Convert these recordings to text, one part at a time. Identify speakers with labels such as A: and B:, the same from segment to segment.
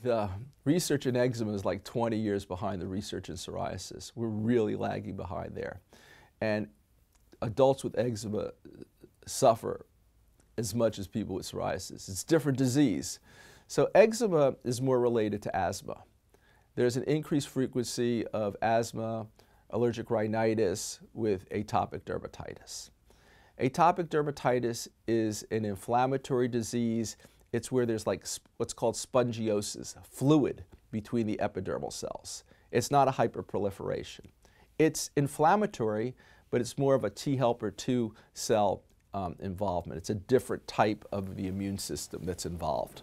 A: The research in eczema is like 20 years behind the research in psoriasis. We're really lagging behind there. And adults with eczema suffer as much as people with psoriasis. It's a different disease. So eczema is more related to asthma. There's an increased frequency of asthma, allergic rhinitis with atopic dermatitis. Atopic dermatitis is an inflammatory disease. It's where there's like what's called spongiosis, fluid between the epidermal cells. It's not a hyperproliferation. It's inflammatory, but it's more of a T helper 2 cell involvement. It's a different type of the immune system that's involved.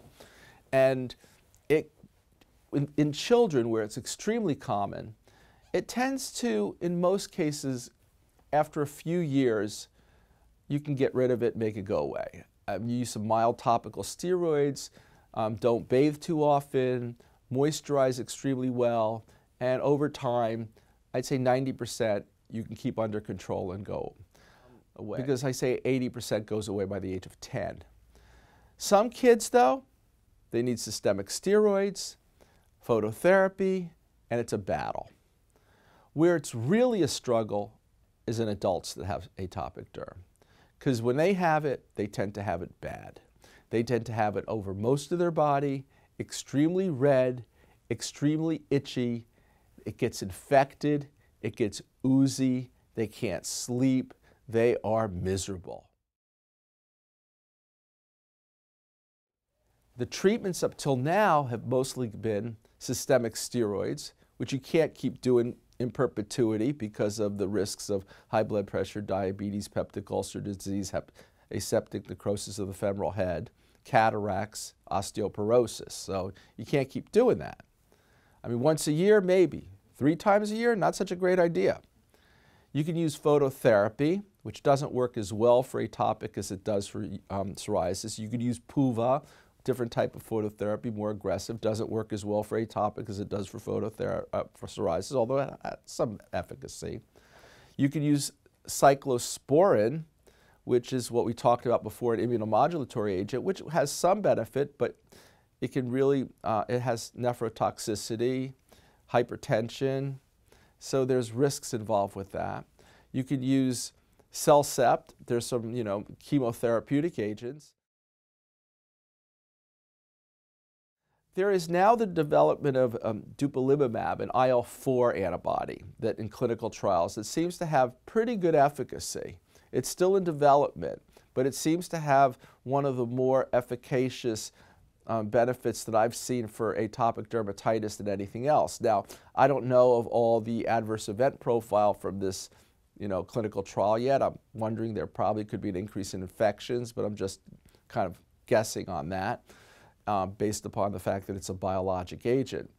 A: And in children, where it's extremely common, it tends to, in most cases, after a few years, you can get rid of it, make it go away. You use some mild topical steroids, don't bathe too often, moisturize extremely well, and over time, I'd say 90% you can keep under control and go away. Because I say 80% goes away by the age of 10. Some kids, though, they need systemic steroids, phototherapy, and it's a battle. Where it's really a struggle is in adults that have atopic derm. Because when they have it, they tend to have it bad. They tend to have it over most of their body, extremely red, extremely itchy. It gets infected, it gets oozy, they can't sleep, they are miserable. The treatments up till now have mostly been systemic steroids, which you can't keep doing in perpetuity because of the risks of high blood pressure, diabetes, peptic ulcer disease, aseptic necrosis of the femoral head, cataracts, osteoporosis. So you can't keep doing that. I mean, once a year, maybe. 3 times a year, not such a great idea. You can use phototherapy, which doesn't work as well for atopic as it does for psoriasis. You could use PUVA, different type of phototherapy, more aggressive, doesn't work as well for atopic as it does for for psoriasis, although it has some efficacy. You can use cyclosporin, which is what we talked about before, an immunomodulatory agent, which has some benefit, but it can really, it has nephrotoxicity, hypertension, so there's risks involved with that. You could use Cellcept, there's some, chemotherapeutic agents. There is now the development of dupilumab, an IL-4 antibody, that in clinical trials that seems to have pretty good efficacy. It's still in development, but it seems to have one of the more efficacious benefits that I've seen for atopic dermatitis than anything else. Now, I don't know of all the adverse event profile from this clinical trial yet. I'm wondering there probably could be an increase in infections, but I'm just kind of guessing on that. Based upon the fact that it's a biologic agent.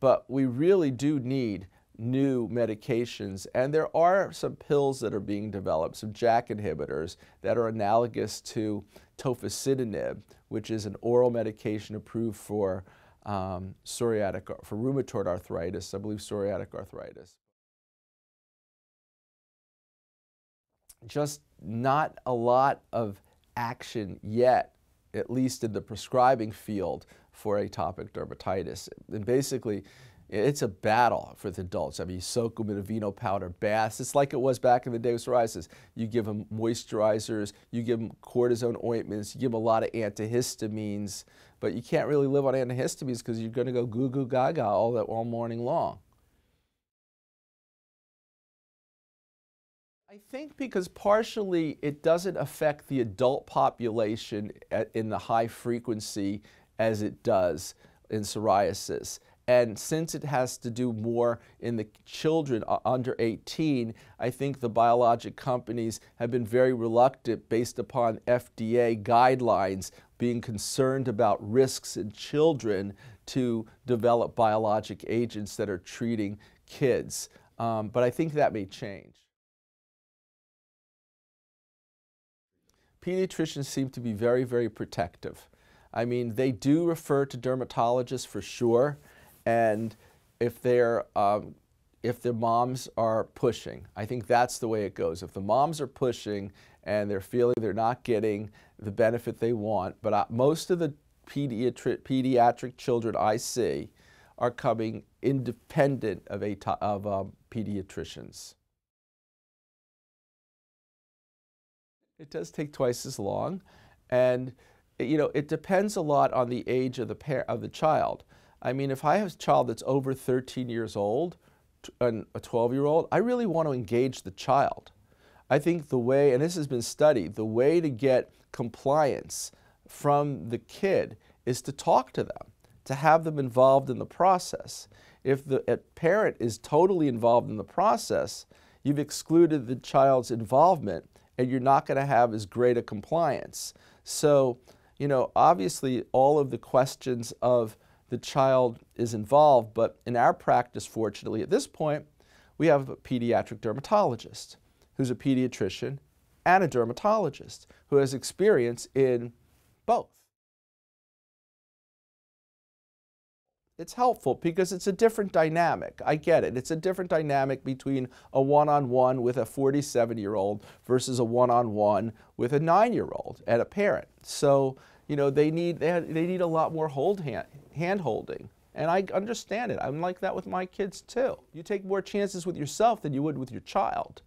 A: But we really do need new medications, and there are some pills that are being developed, some JAK inhibitors that are analogous to tofacitinib, which is an oral medication approved for rheumatoid arthritis, I believe psoriatic arthritis. Just not a lot of action yet, at least in the prescribing field for atopic dermatitis. And basically, it's a battle for the adults. I mean, you soak them in a vino powder baths. It's like it was back in the day with psoriasis. You give them moisturizers, you give them cortisone ointments, you give them a lot of antihistamines, but you can't really live on antihistamines because you're going to go goo goo gaga all morning long. I think because partially it doesn't affect the adult population in the high frequency as it does in psoriasis. And since it has to do more in the children under 18, I think the biologic companies have been very reluctant, based upon FDA guidelines, being concerned about risks in children, to develop biologic agents that are treating kids. But I think that may change. Pediatricians seem to be very, very protective. I mean, they do refer to dermatologists for sure, and if their moms are pushing, I think that's the way it goes. If the moms are pushing and they're feeling they're not getting the benefit they want, but most of the pediatric children I see are coming independent of pediatricians. It does take twice as long, and it depends a lot on the age of the child. I mean, if I have a child that's over 13 years old and a 12-year-old, I really want to engage the child. I think the way, and this has been studied, the way to get compliance from the kid is to talk to them, to have them involved in the process. If the parent is totally involved in the process, you've excluded the child's involvement, and you're not going to have as great a compliance. So, obviously all of the questions of the child is involved, but in our practice, fortunately, at this point, we have a pediatric dermatologist who's a pediatrician and a dermatologist who has experience in both. It's helpful because it's a different dynamic. I get it. It's a different dynamic between a one-on-one with a 47-year-old versus a one-on-one with a 9-year-old and a parent. So, they need a lot more hand-holding. And I understand it. I'm like that with my kids too. You take more chances with yourself than you would with your child.